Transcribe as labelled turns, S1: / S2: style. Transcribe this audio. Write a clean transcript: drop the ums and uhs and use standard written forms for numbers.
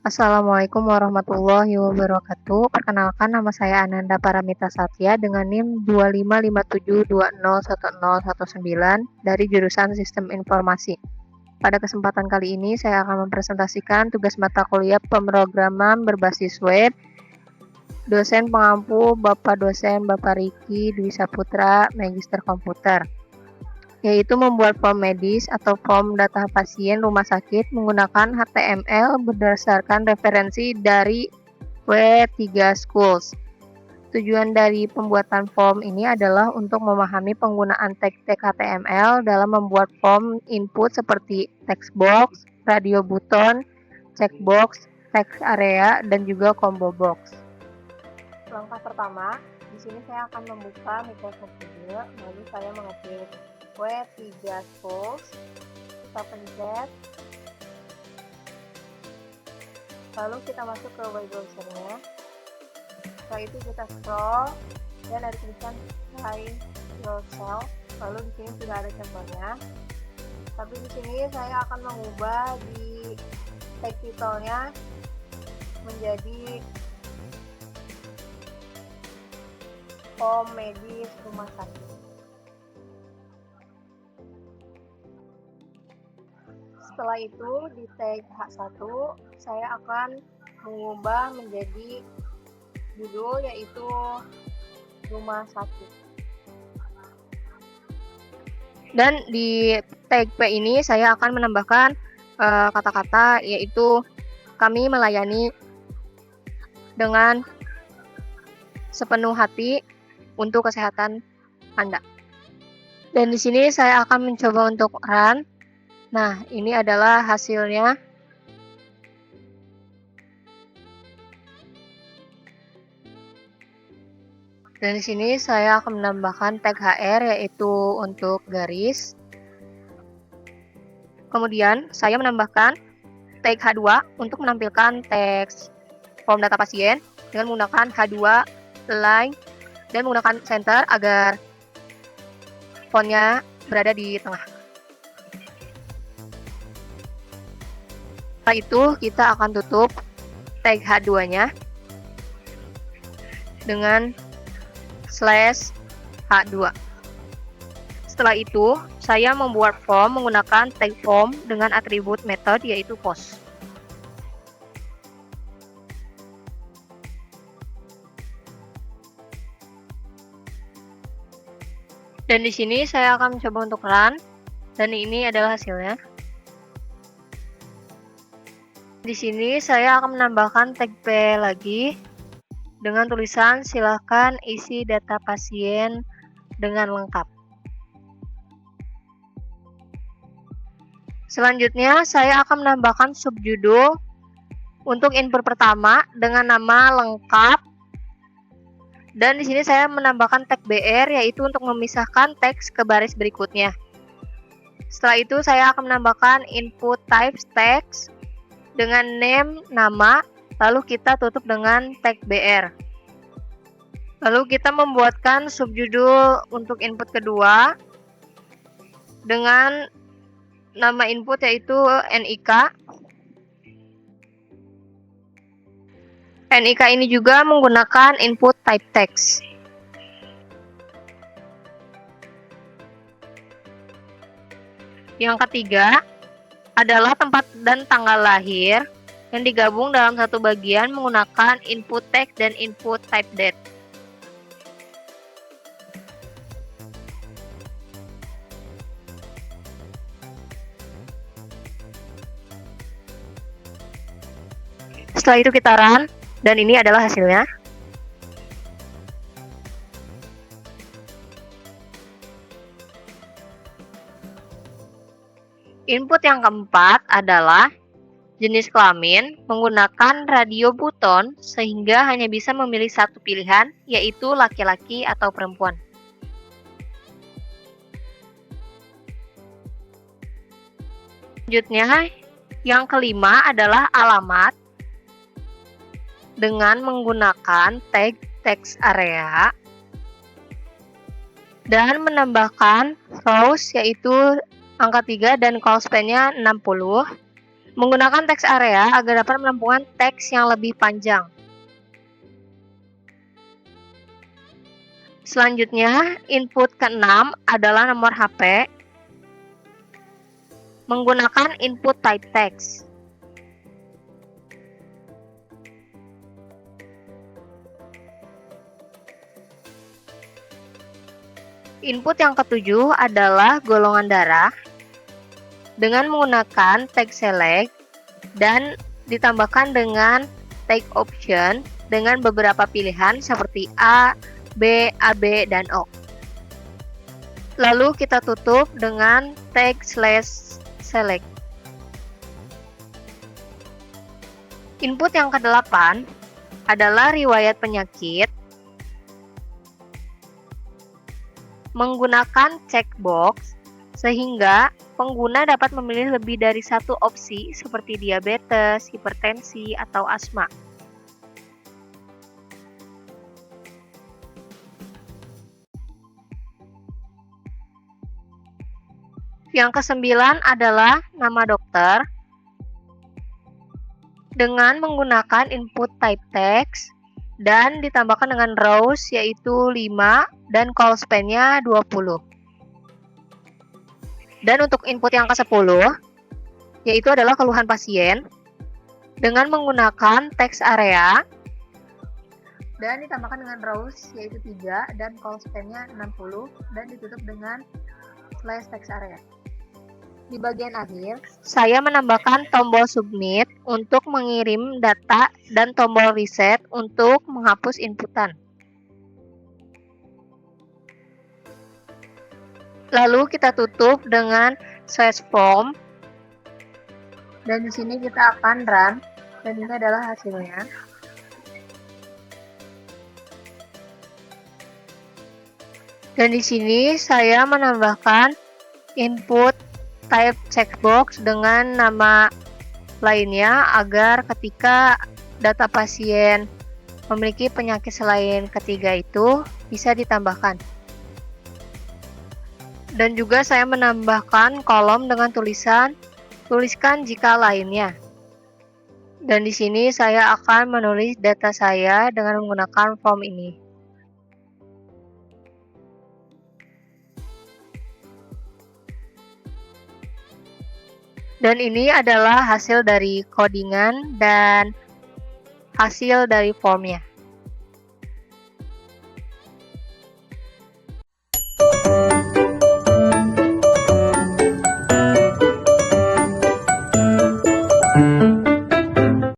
S1: Assalamualaikum warahmatullahi wabarakatuh. Perkenalkan, nama saya Ananda Paramita Satya dengan NIM 25557201019 dari jurusan Sistem Informasi. Pada kesempatan kali ini saya akan mempresentasikan tugas mata kuliah pemrograman berbasis web. Dosen pengampu Bapak dosen Bapak Riki Dwi Saputra, Magister Komputer, yaitu membuat form medis atau form data pasien rumah sakit menggunakan HTML berdasarkan referensi dari W3 Schools. Tujuan dari pembuatan form ini adalah untuk memahami penggunaan tag-tag HTML dalam membuat form input seperti text box, radio button, checkbox, text area, dan juga combo box. Langkah pertama, di sini saya akan membuka Microsoft Word, lalu saya mengetik W3 Schools, kita pencet, lalu kita masuk ke web browsernya. Setelah itu kita scroll dan ada tulisan try yourself, lalu di sini sudah ada contohnya. Tapi di sini saya akan mengubah di tag titelnya menjadi form medis rumah sakit. Setelah itu di tag H1 saya akan mengubah menjadi judul yaitu rumah sakit. Dan di tag P ini saya akan menambahkan kata-kata yaitu kami melayani dengan sepenuh hati untuk kesehatan Anda. Dan di sini saya akan mencoba untuk run. Nah, ini adalah hasilnya. Dan di sini saya akan menambahkan tag HR yaitu untuk garis. Kemudian saya menambahkan tag H2 untuk menampilkan teks form data pasien dengan menggunakan H2 line dan menggunakan center agar fontnya berada di tengah. Setelah itu kita akan tutup tag H2-nya dengan /H2. Setelah itu, saya membuat form menggunakan tag form dengan atribut method yaitu post. Dan di sini saya akan mencoba untuk run, dan ini adalah hasilnya. Di sini saya akan menambahkan tag P lagi dengan tulisan silakan isi data pasien dengan lengkap. Selanjutnya saya akan menambahkan subjudul untuk input pertama dengan nama lengkap. Dan di sini saya menambahkan tag BR yaitu untuk memisahkan teks ke baris berikutnya. Setelah itu saya akan menambahkan input types text dengan name nama, lalu kita tutup dengan tag BR. Lalu kita membuatkan subjudul untuk input kedua dengan nama input yaitu NIK. NIK ini juga menggunakan input type text. Yang ketiga adalah tempat dan tanggal lahir yang digabung dalam satu bagian menggunakan input text dan input type date. Setelah itu kita run, dan ini adalah hasilnya. Input yang keempat adalah jenis kelamin menggunakan radio button sehingga hanya bisa memilih satu pilihan, yaitu laki-laki atau perempuan. Selanjutnya, yang kelima adalah alamat dengan menggunakan tag text area dan menambahkan rows yaitu angka 3 dan call span-nya 60. Menggunakan text area agar dapat menampung teks yang lebih panjang. Selanjutnya, input ke-6 adalah nomor HP menggunakan input type text. Input yang ke-7 adalah golongan darah dengan menggunakan tag select dan ditambahkan dengan tag option dengan beberapa pilihan seperti A, B, AB, dan O. Lalu kita tutup dengan tag /select. Input yang ke-8 adalah riwayat penyakit menggunakan checkbox sehingga pengguna dapat memilih lebih dari satu opsi seperti diabetes, hipertensi, atau asma. Yang ke-9 adalah nama dokter dengan menggunakan input type text dan ditambahkan dengan rows yaitu 5 dan call span-nya 20. Dan untuk input yang ke-10 yaitu adalah keluhan pasien dengan menggunakan text area dan ditambahkan dengan rows yaitu 3 dan call span-nya 60 dan ditutup dengan /text area. Di bagian akhir, saya menambahkan tombol submit untuk mengirim data dan tombol reset untuk menghapus inputan. Lalu kita tutup dengan search form. Dan di sini kita akan run dan ini adalah hasilnya. Dan di sini saya menambahkan input type checkbox dengan nama lainnya agar ketika data pasien memiliki penyakit selain ketiga itu bisa ditambahkan. Dan juga saya menambahkan kolom dengan tuliskan jika lainnya. Dan di sini saya akan menulis data saya dengan menggunakan form ini. Dan ini adalah hasil dari codingan dan hasil dari formnya.